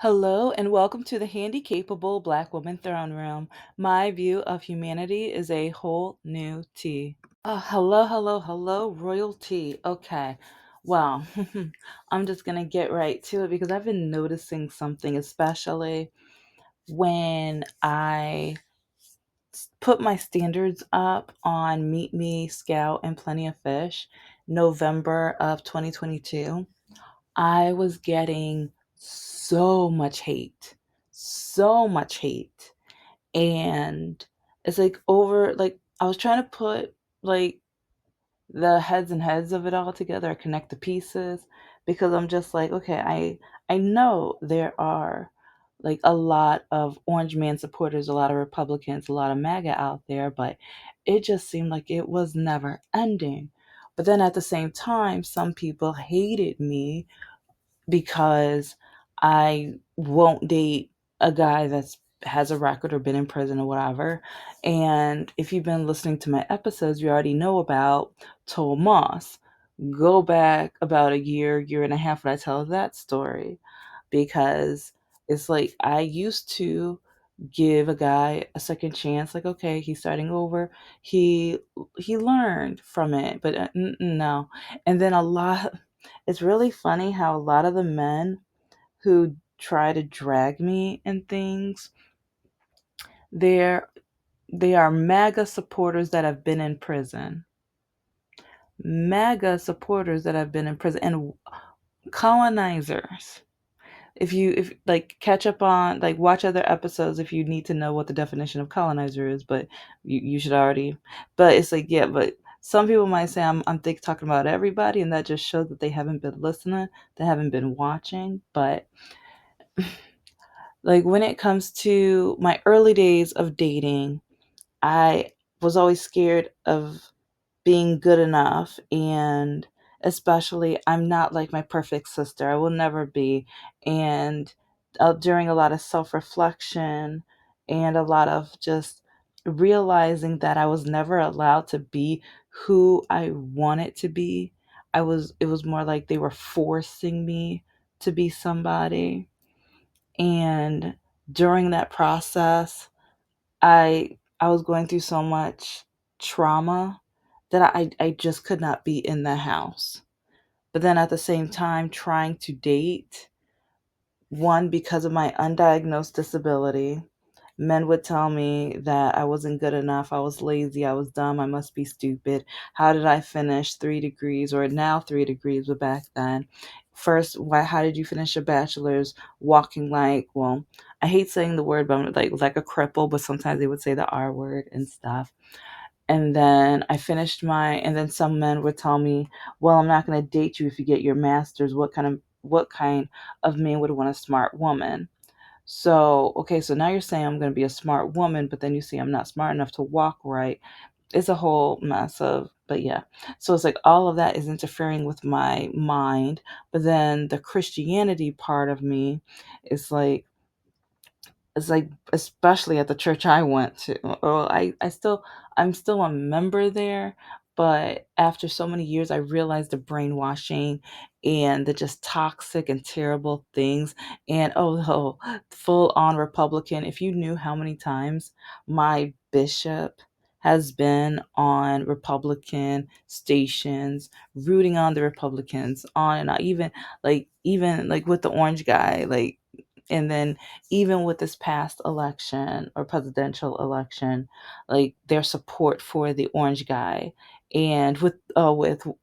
Hello and welcome to the Handicapable Black Woman Throne Room. My view of humanity is a whole new tea. Oh, hello, royalty. Okay, well, I'm just gonna get right to it because I've been noticing something, especially when I put my standards up on Meet Me, Scout, and Plenty of Fish, November of 2022. I was getting so much hate. And it's like I was trying to put like the heads and heads of it all together, connect the pieces because I'm just like, okay, I know there are like a lot of Orange Man supporters, a lot of Republicans, a lot of MAGA out there, but it just seemed like it was never ending. But then at the same time, some people hated me because I won't date a guy that's has a record or been in prison or whatever. And if you've been listening to my episodes, you already know about Toll Moss. Go back about a year and a half when I tell that story because it's like I used to give a guy a second chance, like, okay, he's starting over, he he learned from it, but no. And then a lot it's really funny how a lot of the men who try to drag me and things, they're they are MAGA supporters that have been in prison. MAGA supporters that have been in prison and colonizers. If like catch up on like watch other episodes if you need to know what the definition of colonizer is, but you should already. But it's like, yeah, but some people might say I'm talking about everybody, and that just shows that they haven't been listening, they haven't been watching. But like when it comes to my early days of dating, I was always scared of being good enough, and especially I'm not like my perfect sister. I will never be. And during a lot of self-reflection and a lot of just realizing that I was never allowed to be who I wanted to be. It was more like they were forcing me to be somebody. And during that process, I was going through so much trauma that I just could not be in the house. But then at the same time, trying to date, one, because of my undiagnosed disability, men would tell me that I wasn't good enough, I was lazy, I was dumb, I must be stupid. How did I finish 3 degrees, or now 3 degrees, but back then? First, why? How did you finish your bachelor's? Walking like, well, I hate saying the word, but I'm like a cripple. But sometimes they would say the R word and stuff. And then and then some men would tell me, well, I'm not going to date you if you get your master's. What kind of man would want a smart woman? So, okay, so now you're saying I'm going to be a smart woman, but then you see I'm not smart enough to walk right. It's a whole mess of, but yeah. So it's like all of that is interfering with my mind. But then the Christianity part of me is like, it's like, especially at the church I went to, or I'm still a member there, but after so many years I realized the brainwashing and the just toxic and terrible things. And full on Republican. If you knew how many times my bishop has been on Republican stations rooting on the Republicans, on and on, even like with the orange guy, like, and then even with this past election or presidential election, like their support for the orange guy, and with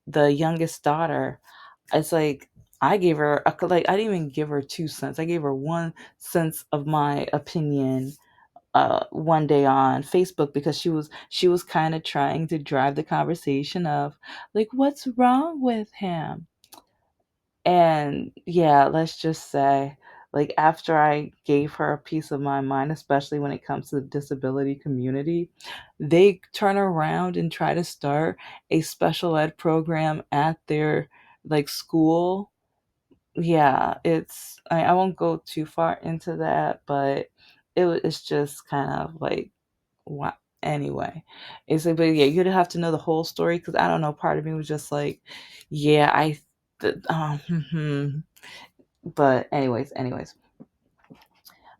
the youngest daughter, it's like I gave her I didn't even give her 2 cents. I gave her 1 cent of my opinion one day on Facebook because she was kind of trying to drive the conversation of like, what's wrong with him? And yeah, let's just say, like, after I gave her a piece of my mind, especially when it comes to the disability community, they turn around and try to start a special ed program at their like school. Yeah, I won't go too far into that, but it's just kind of like, wow. Anyway, it's like, but yeah, you'd have to know the whole story because I don't know. Part of me was just like, yeah, but anyways.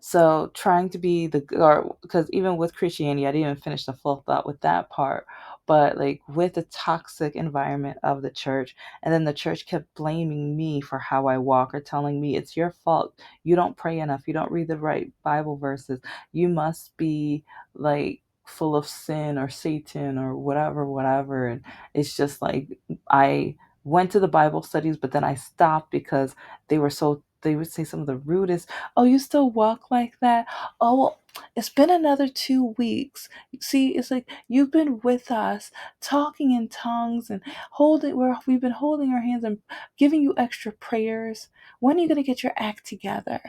So trying to be the or because even with Christianity, I didn't even finish the full thought with that part. But like with the toxic environment of the church, and then the church kept blaming me for how I walk or telling me it's your fault. You don't pray enough. You don't read the right Bible verses. You must be like full of sin or Satan or whatever, whatever. And it's just like I went to the Bible studies, but then I stopped because they would say some of the rudest, "Oh, you still walk like that? Oh, well, it's been another 2 weeks. See, it's like you've been with us, talking in tongues and we've been holding our hands and giving you extra prayers. When are you gonna get your act together?"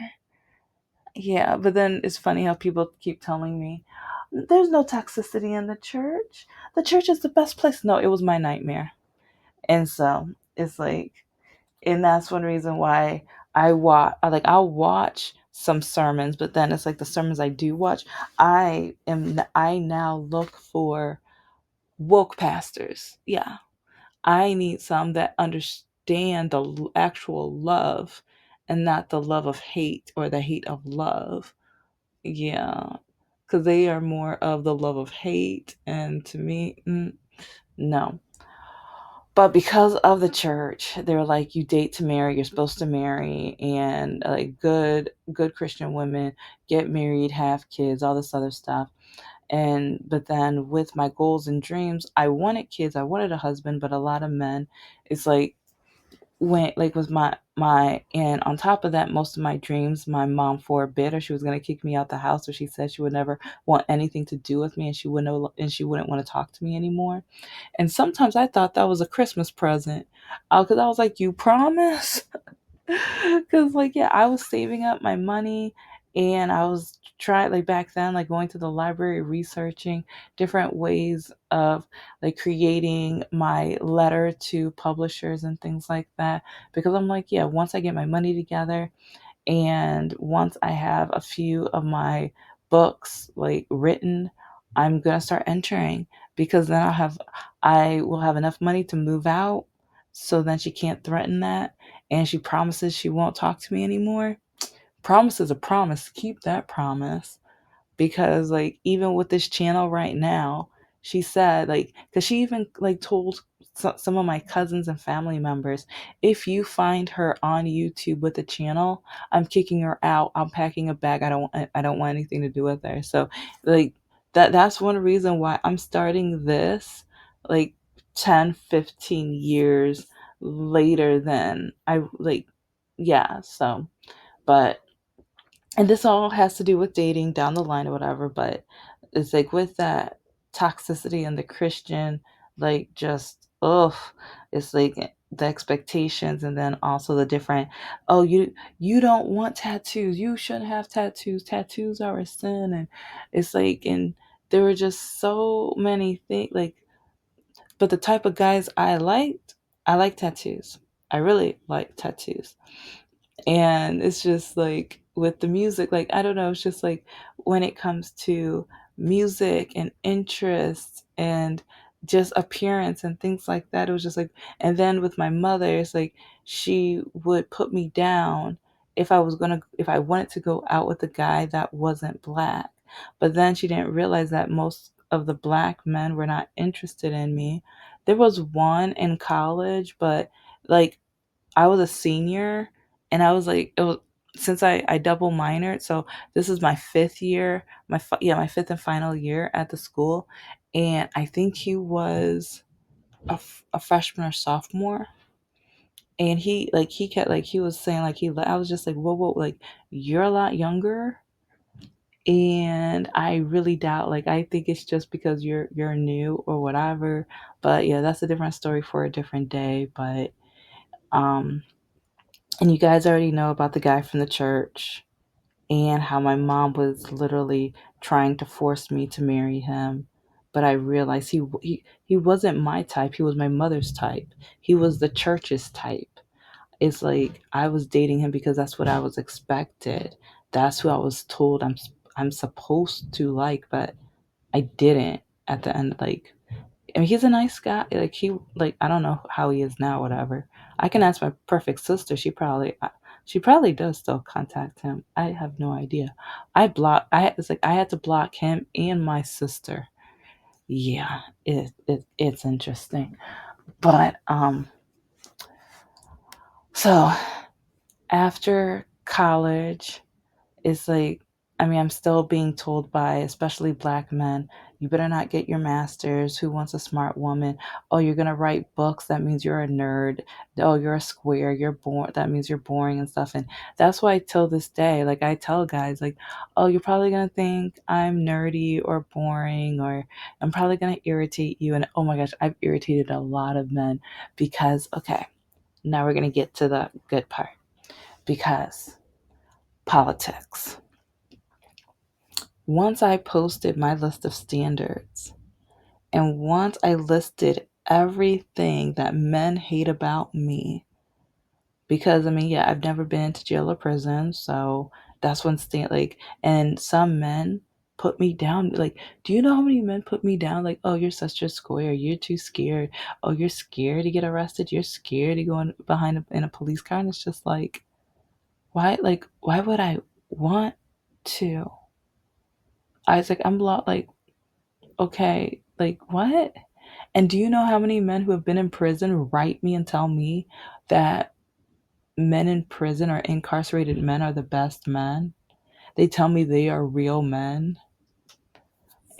Yeah, but then it's funny how people keep telling me there's no toxicity in the church. The church is the best place. No, it was my nightmare. And so it's like, and that's one reason why I'll watch some sermons, but then it's like the sermons I do watch, I now look for woke pastors. Yeah. I need some that understand the actual love and not the love of hate or the hate of love. Yeah. Cuz they are more of the love of hate, and to me, no. But because of the church, they're like, you date to marry, you're supposed to marry, and like good Christian women get married, have kids, all this other stuff. And but then with my goals and dreams, I wanted kids, I wanted a husband, but a lot of men, it's like when like with my and on top of that, most of my dreams, my mom forbid, or she was gonna kick me out the house, or she said she would never want anything to do with me, and she wouldn't want to talk to me anymore. And sometimes I thought that was a Christmas present, because I was like, "You promise?" Because, like, yeah, I was saving up my money, and I was trying, like, back then, like, going to the library, researching different ways of, like, creating my letter to publishers and things like that. Because I'm like, yeah, once I get my money together, and once I have a few of my books like written, I'm gonna start entering, because then I will have enough money to move out. So then she can't threaten that. And she promises she won't talk to me anymore. Promise is a promise. Keep that promise, because like even with this channel right now, she said, like, because she even like told some of my cousins and family members, if you find her on YouTube with the channel, I'm kicking her out, I'm packing a bag, I don't want anything to do with her. So like that's one reason why I'm starting this like 10-15 years later than I like. Yeah, so but and this all has to do with dating down the line or whatever, but it's like with that toxicity and the Christian, like just it's like the expectations, and then also the different, oh, you don't want tattoos, you shouldn't have tattoos, tattoos are a sin. And it's like, and there were just so many things like, but the type of guys I like tattoos. I really like tattoos. And it's just like with the music, like I don't know, it's just like when it comes to music and interests and just appearance and things like that, it was just like, and then with my mother, it's like she would put me down if I wanted to go out with a guy that wasn't black. But then she didn't realize that most of the black men were not interested in me. There was one in college, but like I was a senior, and I was like, it was, since I double minored, so this is my fifth year, my fifth and final year at the school, and I think he was a freshman or sophomore, and he kept like he was saying like I was just like, whoa, like you're a lot younger, and I really doubt, like I think it's just because you're new or whatever. But yeah, that's a different story for a different day. But um and you guys already know about the guy from the church, and how my mom was literally trying to force me to marry him. But I realized he wasn't my type. He was my mother's type. He was the church's type. It's like I was dating him because that's what I was expected. That's who I was told I'm supposed to like, but I didn't at the end. Like, I mean, he's a nice guy. Like I don't know how he is now, whatever. I can ask my perfect sister. She probably She probably does still contact him. I have no idea. It's like I had to block him and my sister. Yeah, it's interesting. But so after college, it's like, I mean, I'm still being told by especially black men, you better not get your master's. Who wants a smart woman? Oh, you're gonna write books. That means you're a nerd. Oh, you're a square. You're born. That means you're boring and stuff. And that's why till this day, like I tell guys, like, oh, you're probably gonna think I'm nerdy or boring, or I'm probably gonna irritate you. And oh my gosh, I've irritated a lot of men because okay, now we're gonna get to the good part because politics. Once I posted my list of standards and once I listed everything that men hate about me, because I mean, yeah, I've never been to jail or prison, so that's when and some men put me down. Like, do you know how many men put me down? Like, oh, you're such a square. You're too scared. Oh, you're scared to get arrested. You're scared to go in a police car. And it's just like, why? Like, why would I want to? I was like, like, okay, like what? And do you know how many men who have been in prison write me and tell me that men in prison or incarcerated men are the best men? They tell me they are real men.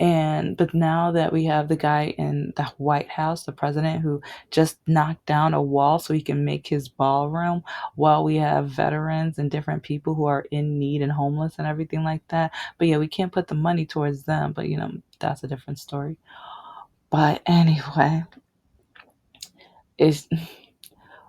And but now that we have the guy in the White House, the president who just knocked down a wall so he can make his ballroom, while we have veterans and different people who are in need and homeless and everything like that. But yeah, we can't put the money towards them, but that's a different story. But anyway, it's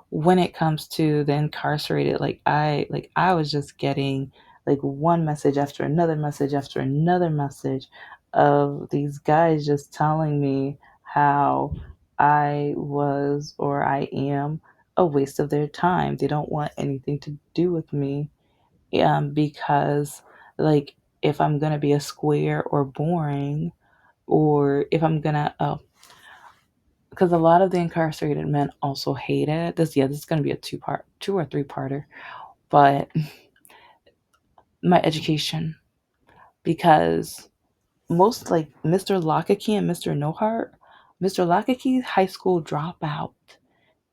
when it comes to the incarcerated, like I was just getting like one message after another message after another message of these guys just telling me how I was or I am a waste of their time. They don't want anything to do with me. Because like if I'm gonna be a square or boring, or if I'm gonna because a lot of the incarcerated men also hate it. This is going to be a two or three parter. But my education, because most like Mr. Lockakey and Mr. Nohart, Mr. Lockakey high school dropout,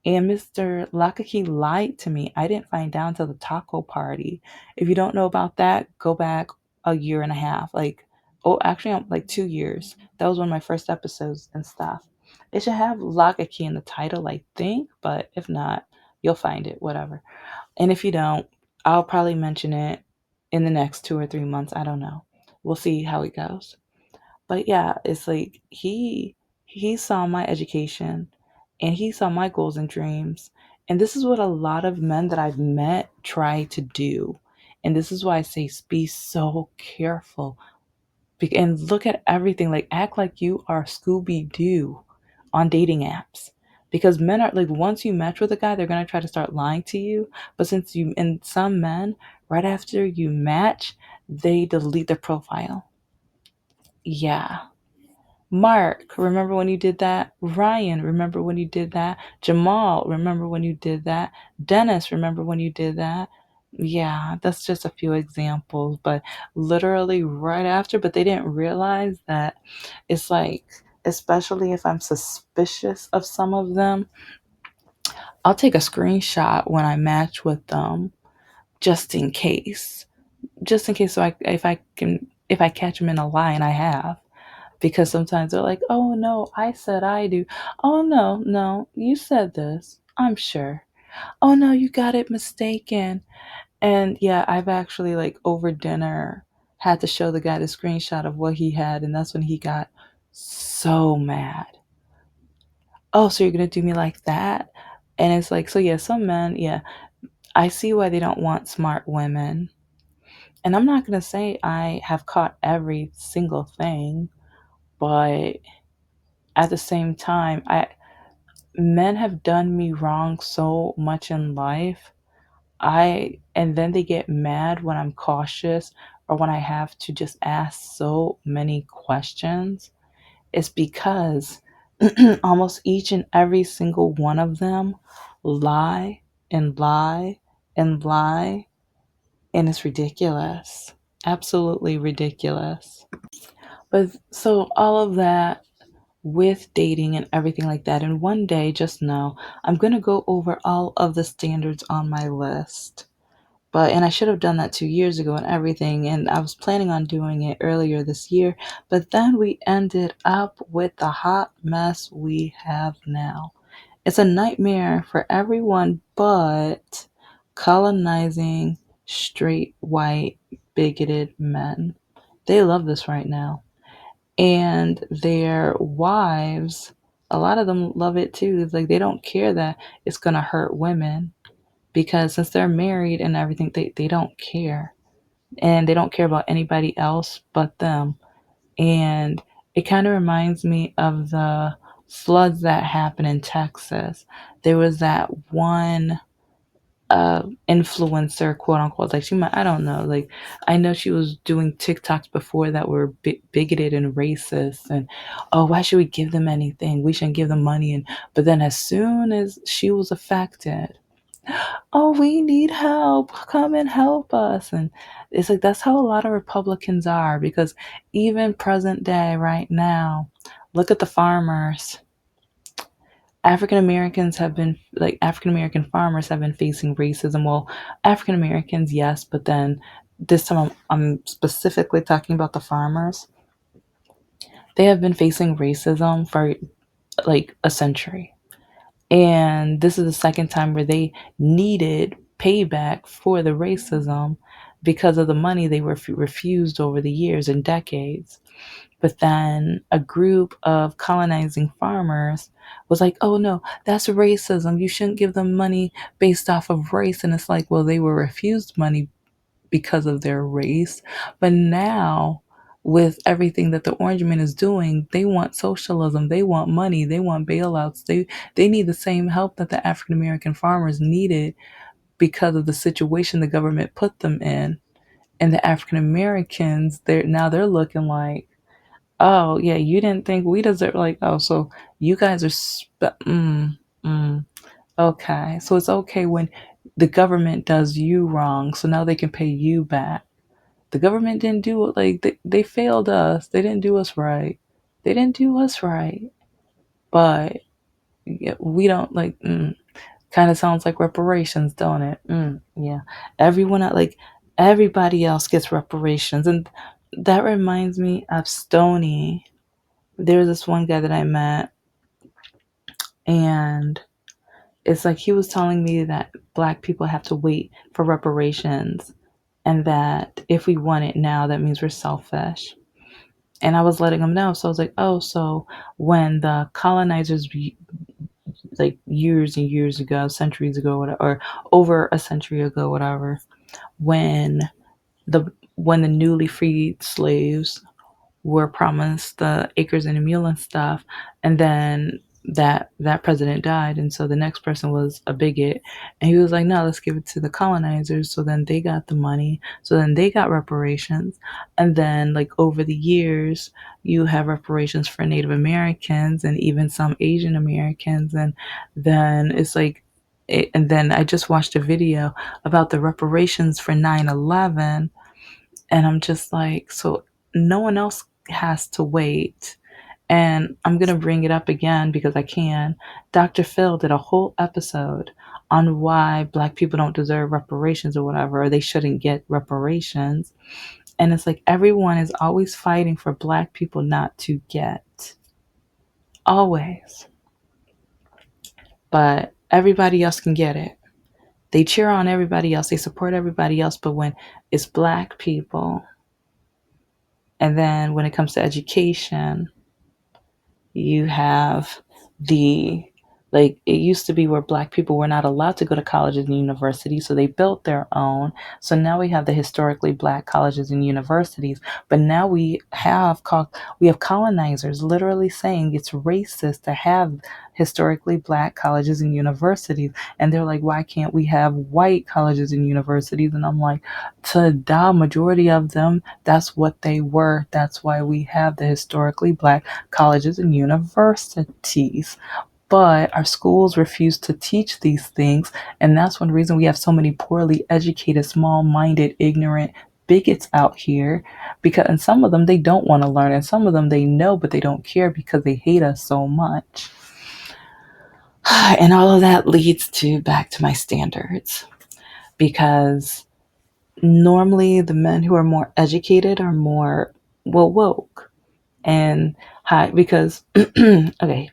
and Mr. Lockakey lied to me. I didn't find out until the taco party. If you don't know about that, go back a year and a half. Like, oh, actually, like 2 years. That was one of my first episodes and stuff. It should have Lockakey in the title, I think, but if not, you'll find it, whatever. And if you don't, I'll probably mention it in the next 2 or 3 months. I don't know. We'll see how it goes. But yeah, it's like he saw my education and he saw my goals and dreams. And this is what a lot of men that I've met try to do. And this is why I say be so careful. And look at everything. Like act like you are Scooby Doo on dating apps. Because men are like once you match with a guy, they're gonna try to start lying to you. But since you and some men, right after you match, they delete their profile. Yeah. Mark, remember when you did that? Ryan, remember when you did that? Jamal, remember when you did that? Dennis, remember when you did that? Yeah, that's just a few examples, but literally right after, but they didn't realize that it's like, especially if I'm suspicious of some of them, I'll take a screenshot when I match with them just in case. Just in case, so if I catch them in a lie, and I have, because sometimes they're like, oh no, I said I do. Oh no, no, you said this, I'm sure. Oh no, you got it mistaken. And yeah, I've actually like over dinner had to show the guy the screenshot of what he had, and that's when he got so mad. Oh, so you're gonna do me like that? And it's like, so yeah, some men, yeah, I see why they don't want smart women. And I'm not gonna say I have caught every single thing, but at the same time, I men have done me wrong so much in life. I and then they get mad when I'm cautious or when I have to just ask so many questions. It's because almost each and every single one of them lie and lie and lie, and it's ridiculous. Absolutely ridiculous. But so all of that with dating and everything like that, and one day, just know, I'm going to go over all of the standards on my list. And I should have done that 2 years ago and everything, and I was planning on doing it earlier this year, but then we ended up with the hot mess we have now. It's a nightmare for everyone but colonizing straight white bigoted men. They love this right now. And their wives, a lot of them love it too. It's like they don't care that it's going to hurt women, because since they're married and everything, they don't care. And they don't care about anybody else but them. And it kind of reminds me of the floods that happened in Texas. There was that one influencer, quote unquote, like she might, I don't know, like I know she was doing TikToks before that were bigoted and racist, and oh, why should we give them anything? We shouldn't give them money. And but then as soon as she was affected, oh, we need help, come and help us. And it's like that's how a lot of Republicans are, because even present day right now, look at the farmers. African Americans have been, like, African American farmers have been facing racism. Well, African Americans, yes, but then this time I'm specifically talking about the farmers. They have been facing racism for like a century. And this is the second time where they needed payback for the racism because of the money they were refused over the years and decades. But then a group of colonizing farmers was like, oh no, that's racism. You shouldn't give them money based off of race. And it's like, well, they were refused money because of their race. But now, with everything that the Orange Man is doing, they want socialism, they want money, they want bailouts, they need the same help that the African American farmers needed because of the situation the government put them in. And the African Americans, they're looking like, oh yeah, you didn't think we deserve, like, oh, so you guys are okay, so it's okay when the government does you wrong, so now they can pay you back. The government didn't do it, like they failed us, they didn't do us right, they didn't do us right. But yeah, we don't like, kind of sounds like reparations, don't it? Yeah, everyone, like, everybody else gets reparations. And that reminds me of Stony. There's this one guy that I met, and it's like he was telling me that black people have to wait for reparations, and that if we want it now, that means we're selfish. And I was letting him know. So I was like, oh, so when the colonizers, like years and years ago, centuries ago, whatever, or over a century ago, whatever, when the when the newly freed slaves were promised the acres and a mule and stuff, and then that president died, and so the next person was a bigot, and he was like, no, let's give it to the colonizers, so then they got the money, so then they got reparations. And then, like, over the years, you have reparations for Native Americans and even some Asian Americans. And then it's like and then I just watched a video about the reparations for 9/11, and I'm just like, so no one else has to wait. And I'm going to bring it up again because I can. Dr. Phil did a whole episode on why black people don't deserve reparations or whatever, or they shouldn't get reparations. And it's like everyone is always fighting for black people not to get. Always. But everybody else can get it. They cheer on everybody else, they support everybody else, but when it's black people, and then when it comes to education, you have the, like, it used to be where black people were not allowed to go to colleges and universities, so they built their own. So now we have the historically black colleges and universities, but now we have colonizers literally saying it's racist to have historically black colleges and universities. And they're like, why can't we have white colleges and universities? And I'm like, to the majority of them, that's what they were. That's why we have the historically black colleges and universities. but our schools refuse to teach these things, and that's one reason we have so many poorly educated, small-minded, ignorant bigots out here. Because and some of them they don't want to learn, and some of them they know but they don't care because they hate us so much. And all of that leads to back to my standards, because normally the men who are more educated are more, well, woke and high. Because okay,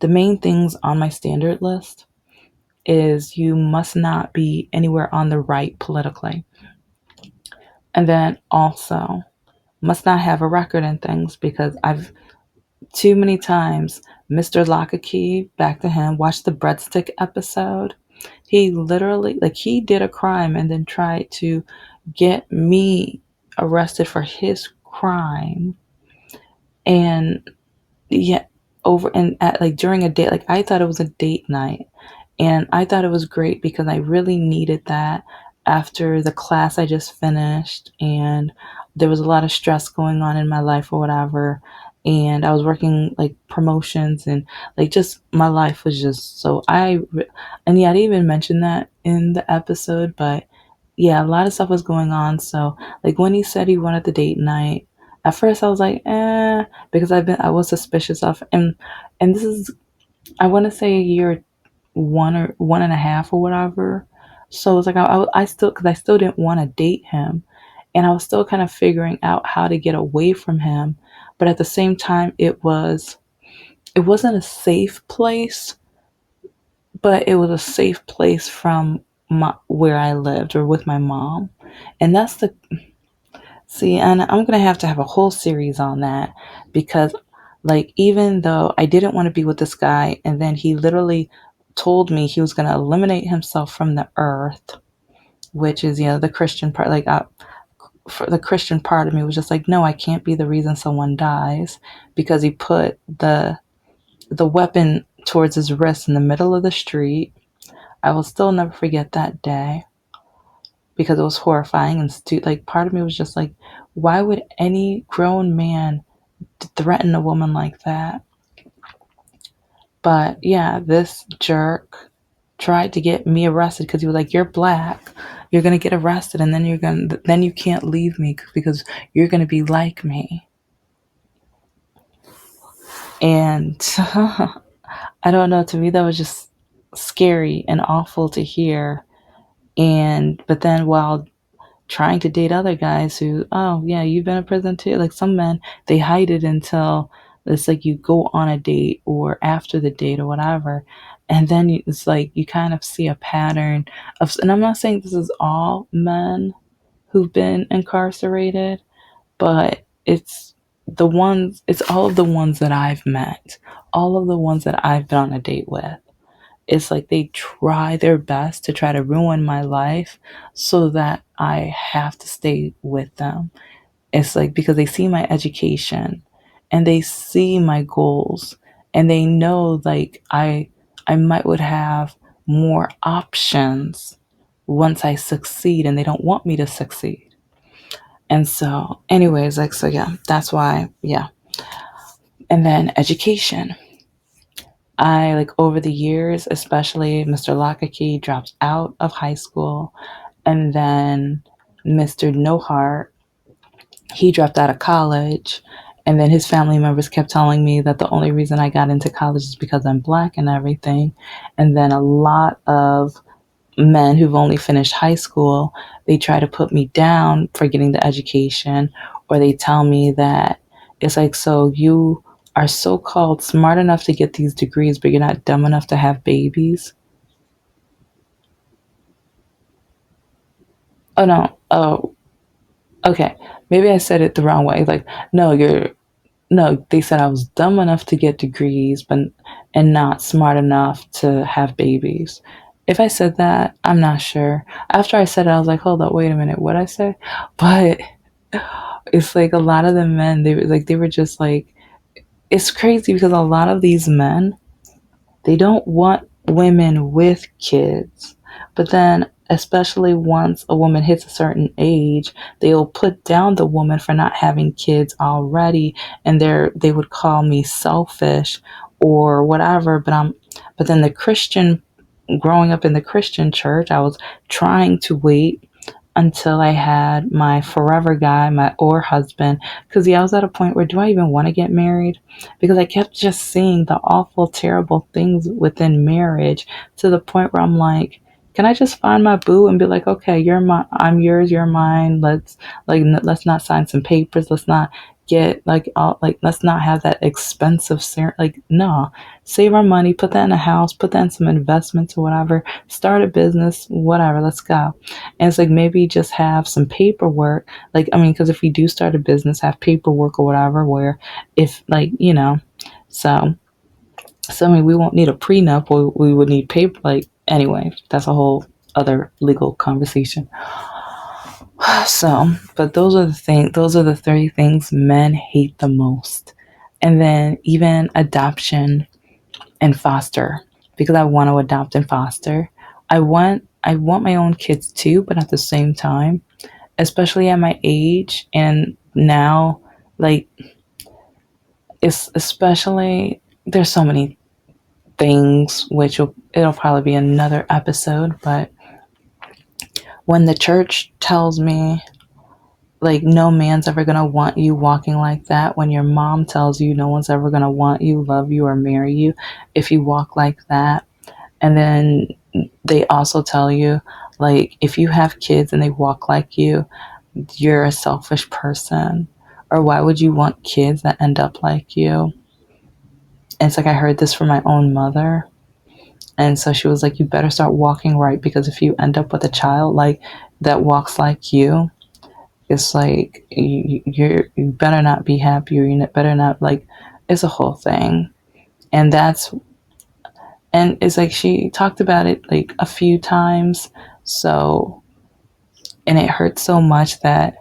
the main things on my standard list is you must not be anywhere on the right politically, and then also must not have a record in things, because I've too many times Mr. Lockakey, back to him, watched the breadstick episode. He literally, like, he did a crime and then tried to get me arrested for his crime. And yeah, over and at, like, during a date, like, I thought it was a date night, and I thought it was great because I really needed that after the class I just finished, and there was a lot of stress going on in my life or whatever. And I was working like promotions, and like just my life was just so and yeah, I didn't even mention that in the episode, but yeah, a lot of stuff was going on. So like when he said he wanted the date night, at first I was like, because I was suspicious of, and this is, I want to say a year, one or one and a half or whatever. So it's like I still, because I still didn't want to date him, and I was still kind of figuring out how to get away from him. But at the same time, it wasn't a safe place, but it was a safe place from my, where I lived or with my mom. And that's the, see, and I'm gonna have to have a whole series on that, because, like, even though I didn't want to be with this guy, and then he literally told me he was gonna eliminate himself from the earth, which is, the Christian part. Like, for the Christian part of me was just like, no, I can't be the reason someone dies, because he put the weapon towards his wrist in the middle of the street. I will still never forget that day, because it was horrifying. And like, part of me was just like, why would any grown man threaten a woman like that? But yeah, this jerk tried to get me arrested because he was like, "You're black, you're gonna get arrested, and then you can't leave me because you're gonna be like me." And I don't know. To me, that was just scary and awful to hear. And but then while trying to date other guys who, oh yeah, you've been in prison too. Like, some men, they hide it until it's like you go on a date or after the date or whatever. And then it's like you kind of see a pattern of, and I'm not saying this is all men who've been incarcerated, but it's all of the ones that I've met, all of the ones that I've been on a date with. It's like they try their best to try to ruin my life so that I have to stay with them. It's like because they see my education and they see my goals, and they know, like, I might would have more options once I succeed, and they don't want me to succeed. And so anyways, like, so yeah, that's why, yeah. And then education. I, like, over the years, especially Mr. Lockakey drops out of high school, and then Mr. Nohart, he dropped out of college, and then his family members kept telling me that the only reason I got into college is because I'm black and everything. And then a lot of men who've only finished high school, they try to put me down for getting the education, or they tell me that it's like, so you are so-called smart enough to get these degrees, but you're not dumb enough to have babies. Oh no. Oh, okay. Maybe I said it the wrong way. Like, no, no, they said I was dumb enough to get degrees, but and not smart enough to have babies. If I said that, I'm not sure. After I said it, I was like, hold up, wait a minute, what I say? But it's like a lot of the men, they were just like, it's crazy because a lot of these men, they don't want women with kids. But then, especially once a woman hits a certain age, they'll put down the woman for not having kids already, and they would call me selfish or whatever. But But then growing up in the Christian church, I was trying to wait until I had my forever guy, my or husband. Because yeah, I was at a point where do I even want to get married? Because I kept just seeing the awful, terrible things within marriage to the point where I'm like, can I just find my boo and be like, okay, you're my, I'm yours, you're mine. Let's not sign some papers. Let's not get like all like let's not have that expensive like no, save our money, put that in a house, put that in some investments or whatever, start a business, whatever. Let's go. And it's like maybe just have some paperwork. Like, I mean, because if we do start a business, have paperwork or whatever, where if, like, so, so I mean, we won't need a prenup, we would need paper. Like, anyway, that's a whole other legal conversation. So, but those are the three things men hate the most. And then even adoption and foster, because I want to adopt and foster. I want my own kids too, but at the same time, especially at my age and now, like, it's especially there's so many things it'll probably be another episode, but when the church tells me like no man's ever gonna want you walking like that, when your mom tells you no one's ever gonna want you, love you, or marry you if you walk like that, and then they also tell you, like, if you have kids and they walk like you're a selfish person. Or why would you want kids that end up like you? And it's like I heard this from my own mother. And so she was like, you better start walking right, because if you end up with a child like that walks like you, it's like you better not be happy, or you better not, like, it's a whole thing. And it's like she talked about it like a few times. So, and it hurt so much that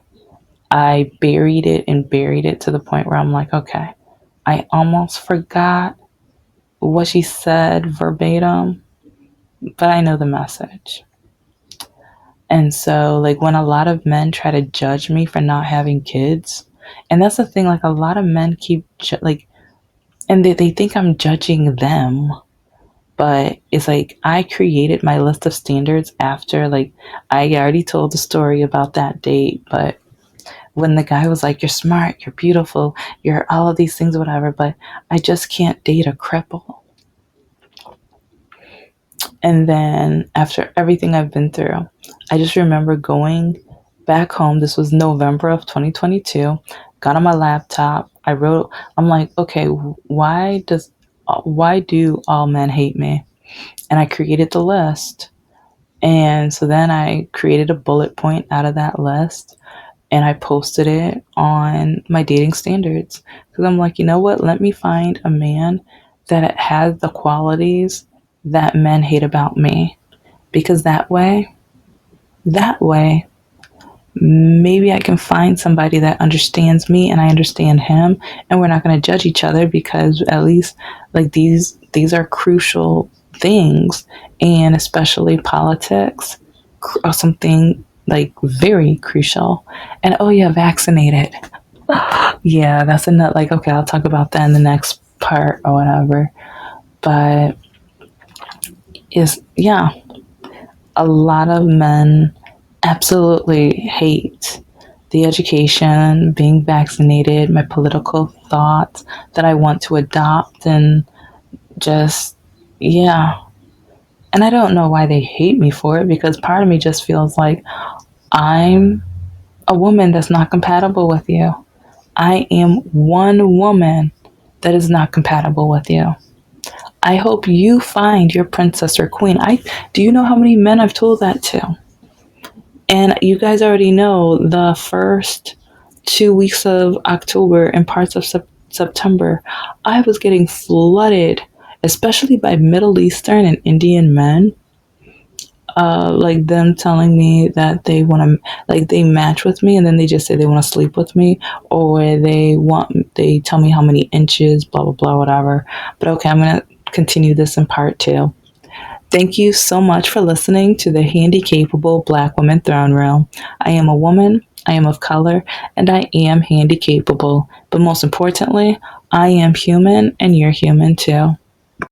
I buried it and buried it to the point where I'm like, okay, I almost forgot what she said verbatim, but I know the message. And so, like, when a lot of men try to judge me for not having kids, and that's the thing, like, a lot of men and they think I'm judging them. But it's like I created my list of standards after, like, I already told the story about that date, but when the guy was like, you're smart, you're beautiful, you're all of these things, whatever, but I just can't date a cripple. And then after everything I've been through, I just remember going back home. This was November of 2022. Got on my laptop. I'm like, okay, why do all men hate me? And I created the list. And so then I created a bullet point out of that list and I posted it on my dating standards. Because I'm like, you know what? Let me find a man that has the qualities that men hate about me. Because that way, maybe I can find somebody that understands me and I understand him, and we're not going to judge each other, because at least, like, these are crucial things, and especially politics are something like very crucial. And oh yeah, vaccinated. Yeah, that's enough. Like, okay, I'll talk about that in the next part or whatever. But is yeah, a lot of men absolutely hate the education, being vaccinated, my political thoughts that I want to adopt, and just, yeah. And I don't know why they hate me for it, because part of me just feels like I'm a woman that's not compatible with you. I am one woman that is not compatible with you. I hope you find your princess or queen. Do you know how many men I've told that to? And you guys already know the first 2 weeks of October and parts of September, I was getting flooded, especially by Middle Eastern and Indian men, like them telling me that they want to, like, they match with me and then they just say they want to sleep with me, or they tell me how many inches, blah, blah, blah, whatever. But okay, I'm going to continue this in part two. Thank you so much for listening to the Handicapable Black Woman Throne Room. I am a woman, I am of color, and I am handicapable. But most importantly, I am human and you're human too.